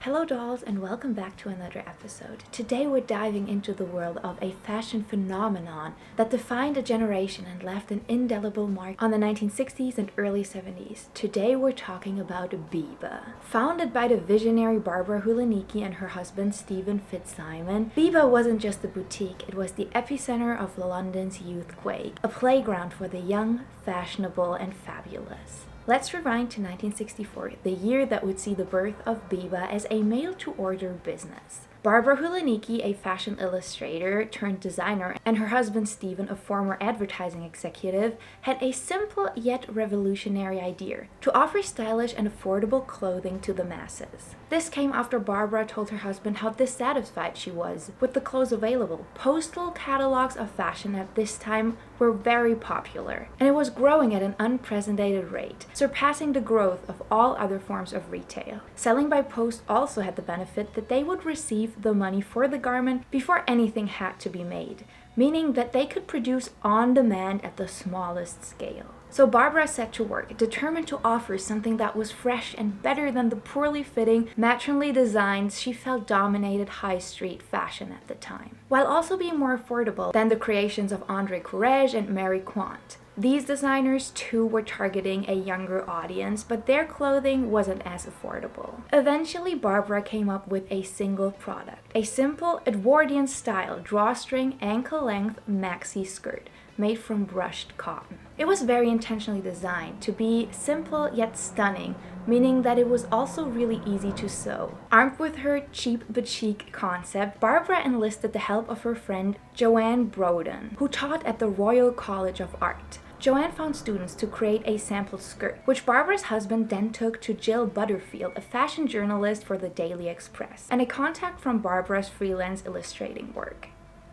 Hello dolls and welcome back to another episode. Today we're diving into the world of a fashion phenomenon that defined a generation and left an indelible mark on the 1960s and early 70s. Today we're talking about Biba. Founded by the visionary Barbara Hulanickis and her husband Stephen Fitzsimon, Biba wasn't just a boutique, it was the epicenter of London's youthquake, a playground for the young, fashionable and fabulous. Let's rewind to 1964, the year that would see the birth of Biba as a mail-to-order business. Barbara Hulanickis, a fashion illustrator turned designer, and her husband Stephen, a former advertising executive, had a simple yet revolutionary idea: to offer stylish and affordable clothing to the masses. This came after Barbara told her husband how dissatisfied she was with the clothes available. Postal catalogs of fashion at this time were very popular, and it was growing at an unprecedented rate, surpassing the growth of all other forms of retail. Selling by post also had the benefit that they would receive the money for the garment before anything had to be made, meaning that they could produce on demand at the smallest scale. So Barbara set to work, determined to offer something that was fresh and better than the poorly fitting, matronly designs she felt dominated high street fashion at the time, while also being more affordable than the creations of André Courrèges and Mary Quant. These designers too were targeting a younger audience, but their clothing wasn't as affordable. Eventually, Barbara came up with a single product, a simple Edwardian style drawstring ankle-length maxi skirt made from brushed cotton. It was very intentionally designed to be simple yet stunning, meaning that it was also really easy to sew. Armed with her cheap but chic concept, Barbara enlisted the help of her friend Joanne Broden, who taught at the Royal College of Art. Joanne found students to create a sample skirt, which Barbara's husband then took to Jill Butterfield, a fashion journalist for the Daily Express, and a contact from Barbara's freelance illustrating work.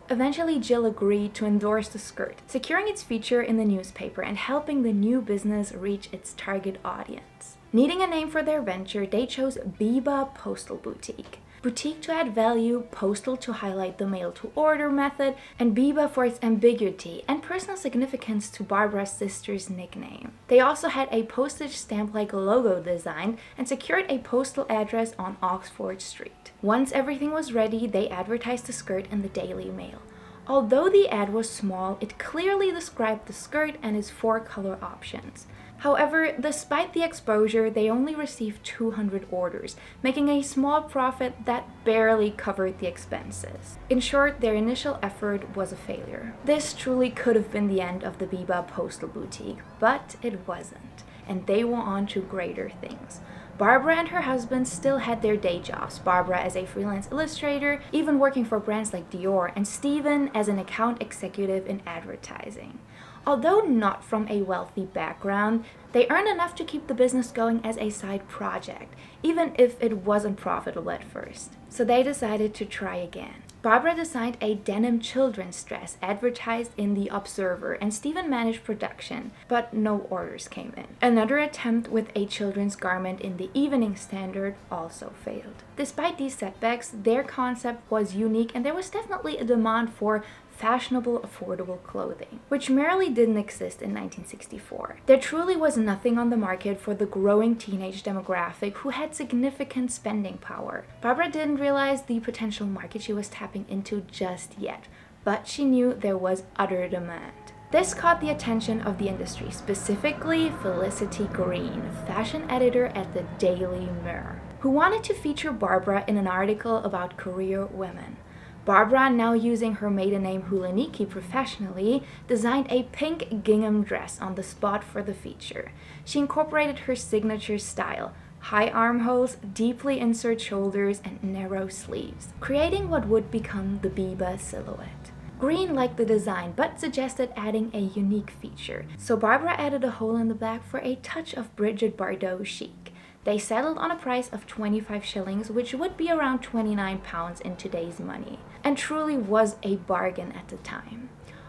Eventually, Jill agreed to endorse the skirt, securing its feature in the newspaper and helping the new business reach its target audience. Needing a name for their venture, they chose Biba Postal Boutique. Boutique to add value, postal to highlight the mail-to-order method, and Biba for its ambiguity and personal significance to Barbara's sister's nickname. They also had a postage stamp-like logo designed and secured a postal address on Oxford Street. Once everything was ready, they advertised the skirt in the Daily Mail. Although the ad was small, it clearly described the skirt and its 4 color options. However, despite the exposure, they only received 200 orders, making a small profit that barely covered the expenses. In short, their initial effort was a failure. This truly could have been the end of the Biba Postal Boutique, but it wasn't, and they went on to greater things. Barbara and her husband still had their day jobs, Barbara as a freelance illustrator, even working for brands like Dior, and Stephen as an account executive in advertising. Although not from a wealthy background, they earned enough to keep the business going as a side project, even if it wasn't profitable at first. So they decided to try again. Barbara designed a denim children's dress advertised in The Observer, and Stephen managed production, but no orders came in. Another attempt with a children's garment in the Evening Standard also failed. Despite these setbacks, their concept was unique and there was definitely a demand for fashionable, affordable clothing, which merely didn't exist in 1964. There truly was nothing on the market for the growing teenage demographic who had significant spending power. Barbara didn't realize the potential market she was tapping into just yet, but she knew there was utter demand. This caught the attention of the industry, specifically Felicity Green, fashion editor at the Daily Mirror, who wanted to feature Barbara in an article about career women. Barbara, now using her maiden name Hulanicki professionally, designed a pink gingham dress on the spot for the feature. She incorporated her signature style, high armholes, deeply inserted shoulders, and narrow sleeves, creating what would become the Biba silhouette. Green liked the design, but suggested adding a unique feature, so Barbara added a hole in the back for a touch of Brigitte Bardot chic. They settled on a price of 25 shillings, which would be around £29 in today's money, and truly was a bargain at the time.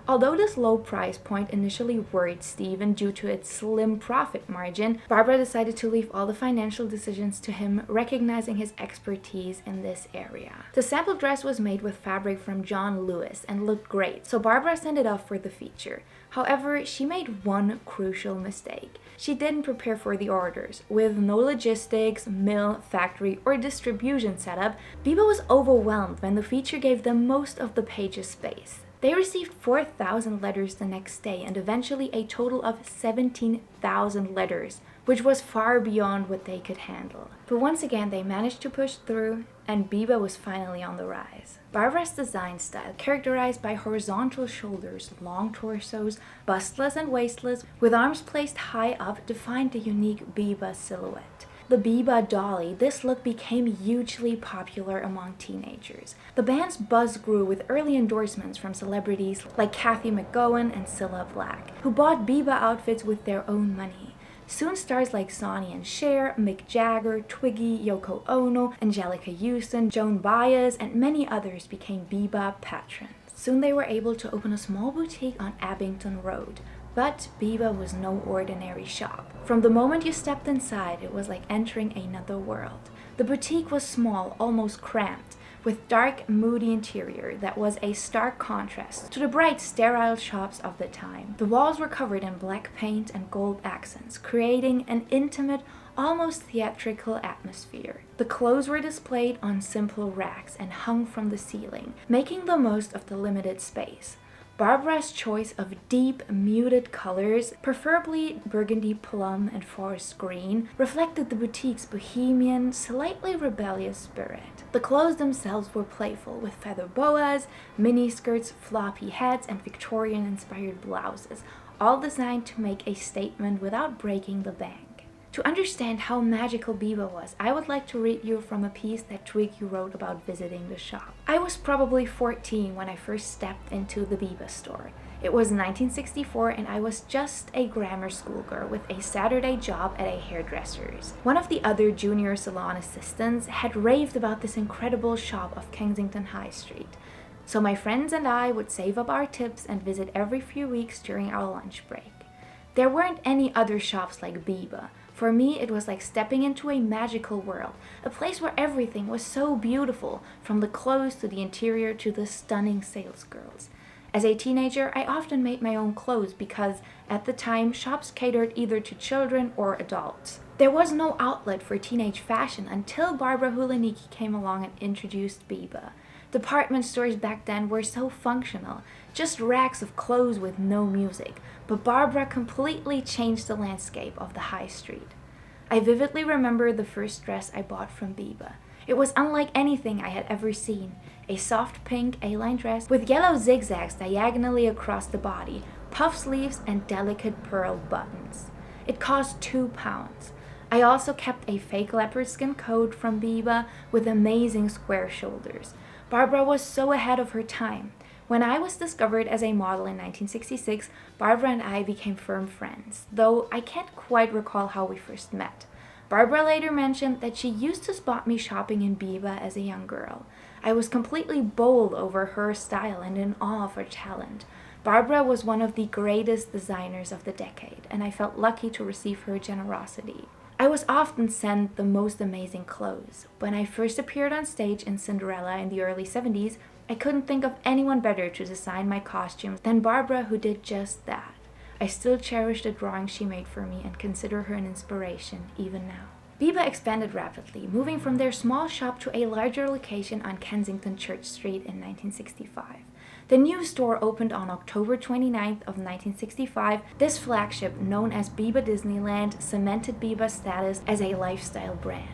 Although this low price point initially worried Steven due to its slim profit margin, Barbara decided to leave all the financial decisions to him, recognizing his expertise in this area. The sample dress was made with fabric from John Lewis and looked great, so Barbara sent it off for the feature. However, she made one crucial mistake. She didn't prepare for the orders. With no logistics, mill, factory, or distribution setup, Biba was overwhelmed when the feature gave them most of the page's space. They received 4,000 letters the next day and eventually a total of 17,000 letters, which was far beyond what they could handle. But once again, they managed to push through, and Biba was finally on the rise. Barbara's design style, characterized by horizontal shoulders, long torsos, bustless and waistless, with arms placed high up, defined the unique Biba silhouette. The Biba Dolly, this look became hugely popular among teenagers. The band's buzz grew with early endorsements from celebrities like Kathy McGowan and Cilla Black, who bought Biba outfits with their own money. Soon stars like Sonny and Cher, Mick Jagger, Twiggy, Yoko Ono, Angelica Houston, Joan Baez, and many others became Biba patrons. Soon they were able to open a small boutique on Abington Road. But Biba was no ordinary shop. From the moment you stepped inside, it was like entering another world. The boutique was small, almost cramped, with dark, moody interior that was a stark contrast to the bright, sterile shops of the time. The walls were covered in black paint and gold accents, creating an intimate, almost theatrical atmosphere. The clothes were displayed on simple racks and hung from the ceiling, making the most of the limited space. Barbara's choice of deep, muted colors, preferably burgundy plum and forest green, reflected the boutique's bohemian, slightly rebellious spirit. The clothes themselves were playful, with feather boas, miniskirts, floppy hats, and Victorian-inspired blouses, all designed to make a statement without breaking the bank. To understand how magical Biba was, I would like to read you from a piece that Twiggy wrote about visiting the shop. I was probably 14 when I first stepped into the Biba store. It was 1964 and I was just a grammar school girl with a Saturday job at a hairdresser's. One of the other junior salon assistants had raved about this incredible shop off Kensington High Street. So my friends and I would save up our tips and visit every few weeks during our lunch break. There weren't any other shops like Biba. For me, it was like stepping into a magical world, a place where everything was so beautiful, from the clothes to the interior to the stunning salesgirls. As a teenager, I often made my own clothes because, at the time, shops catered either to children or adults. There was no outlet for teenage fashion until Barbara Hulanickis came along and introduced Biba. Department stores back then were so functional, just racks of clothes with no music, but Barbara completely changed the landscape of the high street. I vividly remember the first dress I bought from Biba. It was unlike anything I had ever seen. A soft pink A-line dress with yellow zigzags diagonally across the body, puff sleeves, and delicate pearl buttons. It cost £2. I also kept a fake leopard skin coat from Biba with amazing square shoulders. Barbara was so ahead of her time. When I was discovered as a model in 1966, Barbara and I became firm friends, though I can't quite recall how we first met. Barbara later mentioned that she used to spot me shopping in Biba as a young girl. I was completely bowled over her style and in awe of her talent. Barbara was one of the greatest designers of the decade, and I felt lucky to receive her generosity. I was often sent the most amazing clothes. When I first appeared on stage in Cinderella in the early 70s, I couldn't think of anyone better to design my costumes than Barbara, who did just that. I still cherish the drawings she made for me and consider her an inspiration even now. Biba expanded rapidly, moving from their small shop to a larger location on Kensington Church Street in 1965. The new store opened on October 29th of 1965. This flagship, known as Biba Disneyland, cemented Biba's status as a lifestyle brand.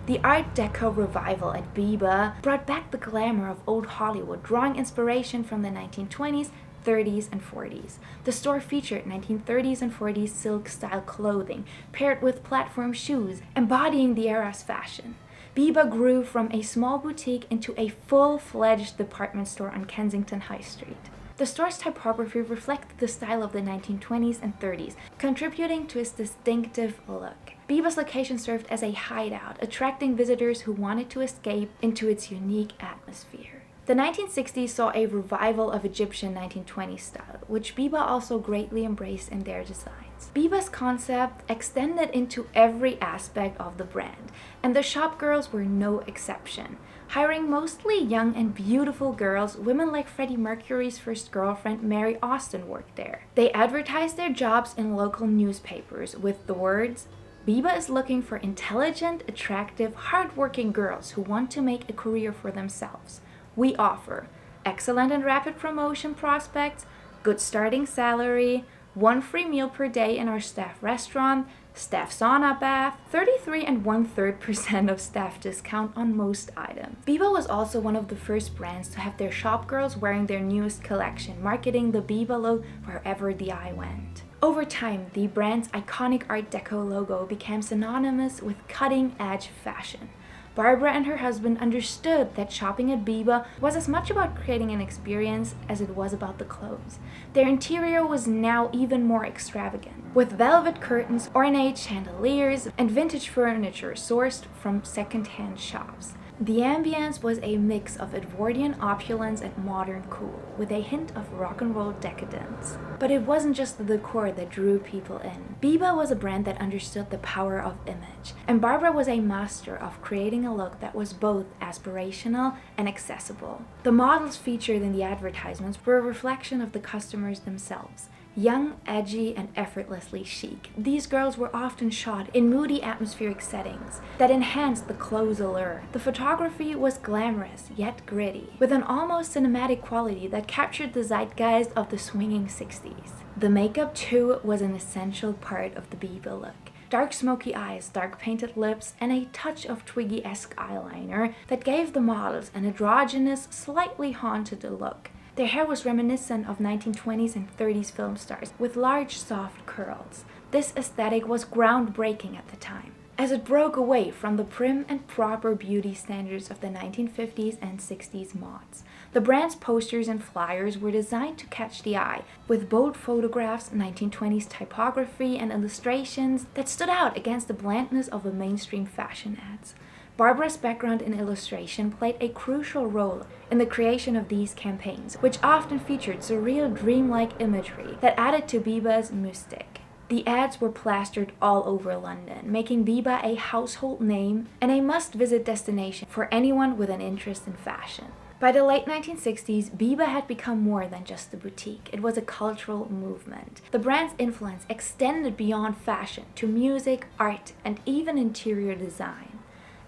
The Art Deco revival at Biba brought back the glamour of old Hollywood, drawing inspiration from the 1920s, 30s, and 40s. The store featured 1930s and 40s silk-style clothing, paired with platform shoes, embodying the era's fashion. Biba grew from a small boutique into a full-fledged department store on Kensington High Street. The store's typography reflected the style of the 1920s and 30s, contributing to its distinctive look. Biba's location served as a hideout, attracting visitors who wanted to escape into its unique atmosphere. The 1960s saw a revival of Egyptian 1920s style, which Biba also greatly embraced in their designs. Biba's concept extended into every aspect of the brand, and the shop girls were no exception. Hiring mostly young and beautiful girls, women like Freddie Mercury's first girlfriend Mary Austin worked there. They advertised their jobs in local newspapers with the words, "Biba is looking for intelligent, attractive, hardworking girls who want to make a career for themselves. We offer excellent and rapid promotion prospects, good starting salary, 1 free meal per day in our staff restaurant, staff sauna bath, 33 1/3% of staff discount on most items." Biba was also one of the first brands to have their shop girls wearing their newest collection, marketing the Biba look wherever the eye went. Over time, the brand's iconic Art Deco logo became synonymous with cutting-edge fashion. Barbara and her husband understood that shopping at Biba was as much about creating an experience as it was about the clothes. Their interior was now even more extravagant, with velvet curtains, ornate chandeliers, and vintage furniture sourced from second-hand shops. The ambience was a mix of Edwardian opulence and modern cool, with a hint of rock and roll decadence. But it wasn't just the decor that drew people in. Biba was a brand that understood the power of image, and Barbara was a master of creating a look that was both aspirational and accessible. The models featured in the advertisements were a reflection of the customers themselves. Young, edgy, and effortlessly chic, these girls were often shot in moody atmospheric settings that enhanced the clothes allure. The photography was glamorous, yet gritty, with an almost cinematic quality that captured the zeitgeist of the swinging 60s. The makeup, too, was an essential part of the Biba look. Dark smoky eyes, dark painted lips, and a touch of Twiggy-esque eyeliner that gave the models an androgynous, slightly haunted look. Their hair was reminiscent of 1920s and 30s film stars, with large, soft curls. This aesthetic was groundbreaking at the time, as it broke away from the prim and proper beauty standards of the 1950s and 60s mods. The brand's posters and flyers were designed to catch the eye, with bold photographs, 1920s typography, and illustrations that stood out against the blandness of the mainstream fashion ads. Barbara's background in illustration played a crucial role in the creation of these campaigns, which often featured surreal, dreamlike imagery that added to Biba's mystique. The ads were plastered all over London, making Biba a household name and a must-visit destination for anyone with an interest in fashion. By the late 1960s, Biba had become more than just a boutique. It was a cultural movement. The brand's influence extended beyond fashion to music, art, and even interior design.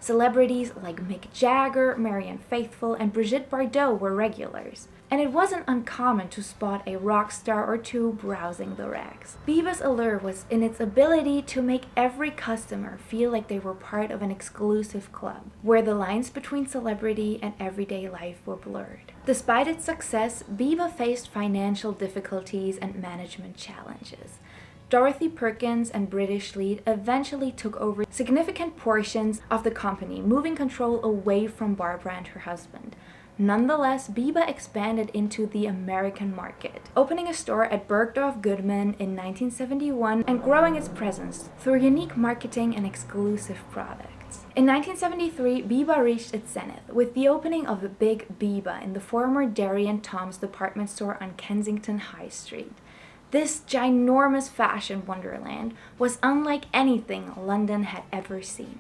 Celebrities like Mick Jagger, Marianne Faithfull, and Brigitte Bardot were regulars, and it wasn't uncommon to spot a rock star or two browsing the racks. Biba's allure was in its ability to make every customer feel like they were part of an exclusive club, where the lines between celebrity and everyday life were blurred. Despite its success, Biba faced financial difficulties and management challenges. Dorothy Perkins and British Lead eventually took over significant portions of the company, moving control away from Barbara and her husband. Nonetheless, Biba expanded into the American market, opening a store at Bergdorf Goodman in 1971 and growing its presence through unique marketing and exclusive products. In 1973, Biba reached its zenith with the opening of the Big Biba in the former Darien Tom's department store on Kensington High Street. This ginormous fashion wonderland was unlike anything London had ever seen.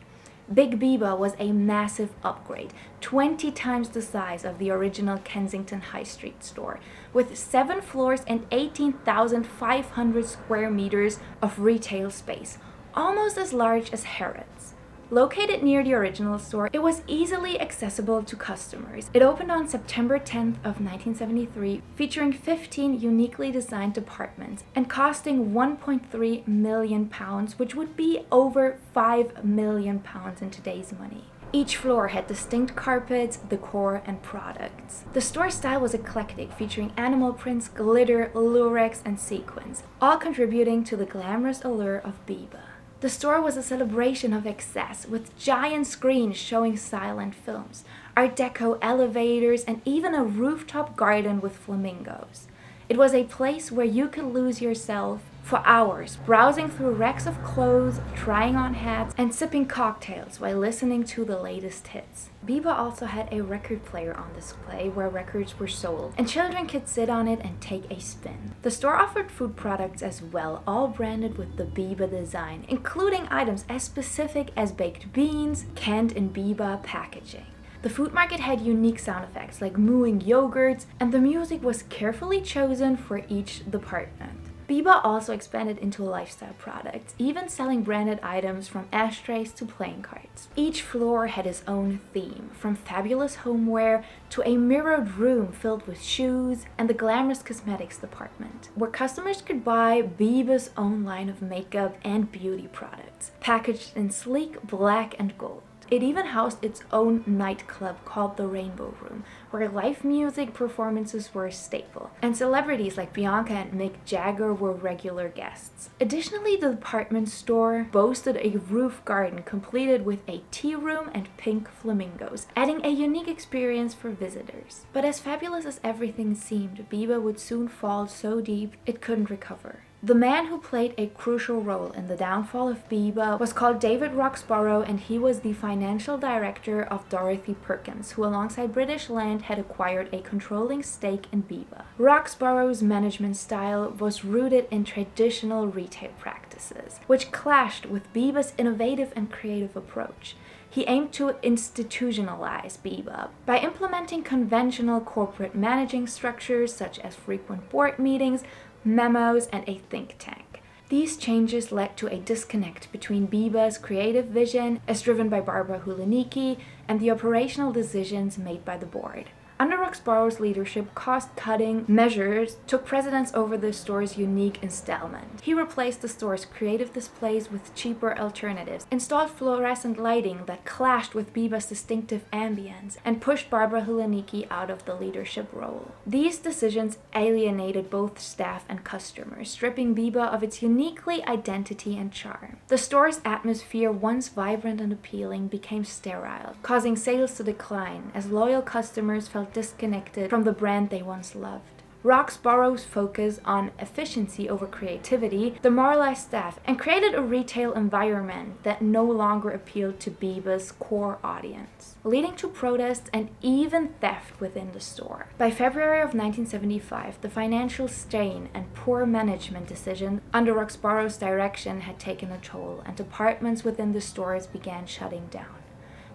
Big Biba was a massive upgrade, 20 times the size of the original Kensington High Street store, with 7 floors and 18,500 square meters of retail space, almost as large as Harrods. Located near the original store, it was easily accessible to customers. It opened on September 10th of 1973, featuring 15 uniquely designed departments and costing £1.3 million, which would be over £5 million in today's money. Each floor had distinct carpets, decor, and products. The store style was eclectic, featuring animal prints, glitter, lurex, and sequins, all contributing to the glamorous allure of Biba. The store was a celebration of excess, with giant screens showing silent films, Art Deco elevators, and even a rooftop garden with flamingos. It was a place where you could lose yourself for hours, browsing through racks of clothes, trying on hats, and sipping cocktails while listening to the latest hits. Biba also had a record player on display where records were sold, and children could sit on it and take a spin. The store offered food products as well, all branded with the Biba design, including items as specific as baked beans, canned in Biba packaging. The food market had unique sound effects like mooing yogurts, and the music was carefully chosen for each department. Biba also expanded into lifestyle products, even selling branded items from ashtrays to playing cards. Each floor had its own theme, from fabulous homeware to a mirrored room filled with shoes and the glamorous cosmetics department, where customers could buy Biba's own line of makeup and beauty products, packaged in sleek black and gold. It even housed its own nightclub called the Rainbow Room, where live music performances were a staple, and celebrities like Bianca and Mick Jagger were regular guests. Additionally, the department store boasted a roof garden completed with a tea room and pink flamingos, adding a unique experience for visitors. But as fabulous as everything seemed, Biba would soon fall so deep it couldn't recover. The man who played a crucial role in the downfall of Biba was called David Roxborough, and he was the financial director of Dorothy Perkins, who alongside British Land had acquired a controlling stake in Biba. Roxborough's management style was rooted in traditional retail practices, which clashed with Biba's innovative and creative approach. He aimed to institutionalize Biba by implementing conventional corporate managing structures such as frequent board meetings, memos, and a think tank. These changes led to a disconnect between Biba's creative vision, as driven by Barbara Hulanickis, and the operational decisions made by the board. Under Roxborough's leadership, cost-cutting measures took precedence over the store's unique installment. He replaced the store's creative displays with cheaper alternatives, installed fluorescent lighting that clashed with Biba's distinctive ambience, and pushed Barbara Hulanickis out of the leadership role. These decisions alienated both staff and customers, stripping Biba of its uniquely identity and charm. The store's atmosphere, once vibrant and appealing, became sterile, causing sales to decline as loyal customers felt disconnected from the brand they once loved. Roxborough's focus on efficiency over creativity demoralized staff and created a retail environment that no longer appealed to Biba's core audience, leading to protests and even theft within the store. By February of 1975, the financial strain and poor management decisions under Roxborough's direction had taken a toll, and departments within the stores began shutting down.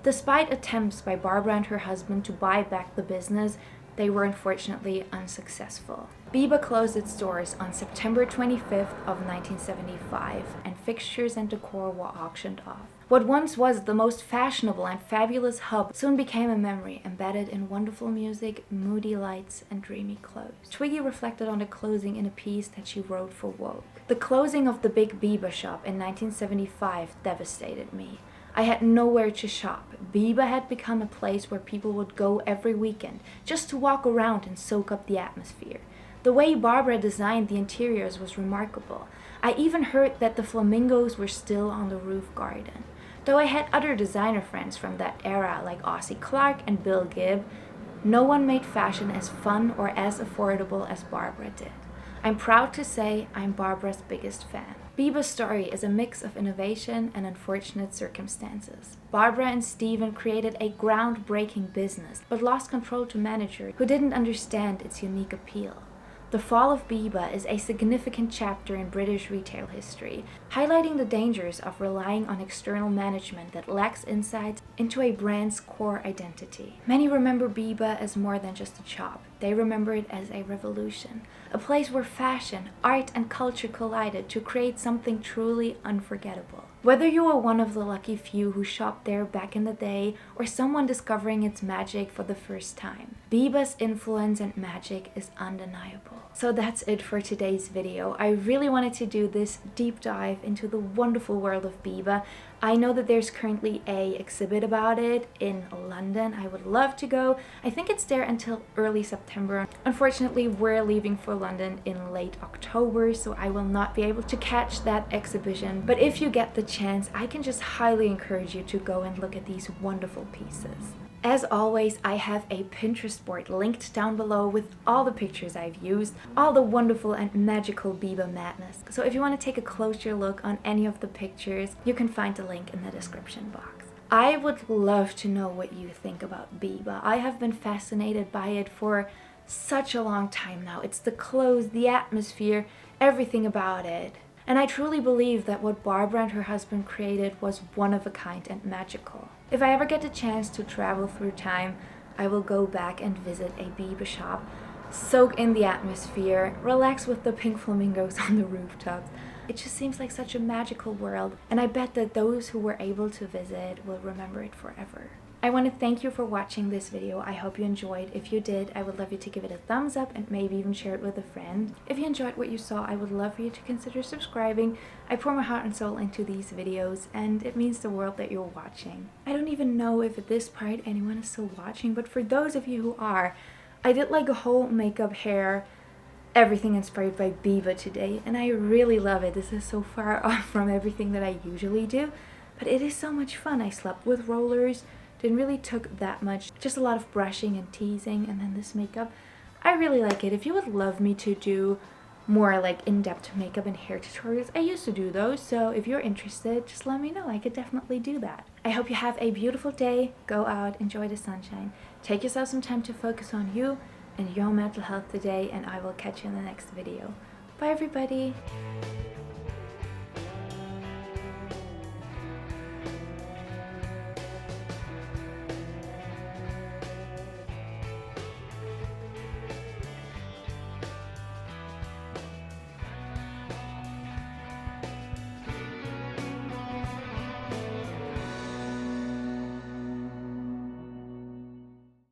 Despite attempts by Barbara and her husband to buy back the business, they were unfortunately unsuccessful. Biba closed its doors on September 25th of 1975, and fixtures and decor were auctioned off. What once was the most fashionable and fabulous hub soon became a memory embedded in wonderful music, moody lights, and dreamy clothes. Twiggy reflected on the closing in a piece that she wrote for Vogue. The closing of the Big Biba shop in 1975 devastated me. I had nowhere to shop. Biba had become a place where people would go every weekend just to walk around and soak up the atmosphere. The way Barbara designed the interiors was remarkable. I even heard that the flamingos were still on the roof garden. Though I had other designer friends from that era like Ossie Clark and Bill Gibb, no one made fashion as fun or as affordable as Barbara did. I'm proud to say I'm Barbara's biggest fan. Biba's story is a mix of innovation and unfortunate circumstances. Barbara and Steven created a groundbreaking business, but lost control to managers who didn't understand its unique appeal. The fall of Biba is a significant chapter in British retail history, highlighting the dangers of relying on external management that lacks insight into a brand's core identity. Many remember Biba as more than just a shop. They remember it as a revolution, a place where fashion, art, and culture collided to create something truly unforgettable. Whether you were one of the lucky few who shopped there back in the day, or someone discovering its magic for the first time, Biba's influence and magic is undeniable. So that's it for today's video. I really wanted to do this deep dive into the wonderful world of Biba. I know that there's currently an exhibit about it in London. I would love to go. I think it's there until early September. Unfortunately, we're leaving for London in late October, so I will not be able to catch that exhibition. But if you get the chance, I can just highly encourage you to go and look at these wonderful pieces. As always, I have a Pinterest board linked down below with all the pictures I've used, all the wonderful and magical Biba madness. So if you want to take a closer look on any of the pictures, you can find the link in the description box. I would love to know what you think about Biba. I have been fascinated by it for such a long time now. It's the clothes, the atmosphere, everything about it. And I truly believe that what Barbara and her husband created was one of a kind and magical. If I ever get the chance to travel through time, I will go back and visit a Biba shop, soak in the atmosphere, relax with the pink flamingos on the rooftops. It just seems like such a magical world, and I bet that those who were able to visit will remember it forever. I want to thank you for watching this video. I hope you enjoyed. If you did, I would love you to give it a thumbs up and maybe even share it with a friend. If you enjoyed what you saw, I would love for you to consider subscribing. I pour my heart and soul into these videos, and it means the world that you're watching. I don't even know if at this part anyone is still watching, but for those of you who are, I did like a whole makeup, hair, everything inspired by Biba today, and I really love it. This is so far off from everything that I usually do, but it is so much fun. I slept with rollers. Didn't really took that much, just a lot of brushing and teasing, and then this makeup. I really like it. If you would love me to do more like in-depth makeup and hair tutorials, I used to do those, so if you're interested, just let me know. I could definitely do that. I hope you have a beautiful day. Go out, enjoy the sunshine. Take yourself some time to focus on you and your mental health today, and I will catch you in the next video. Bye everybody!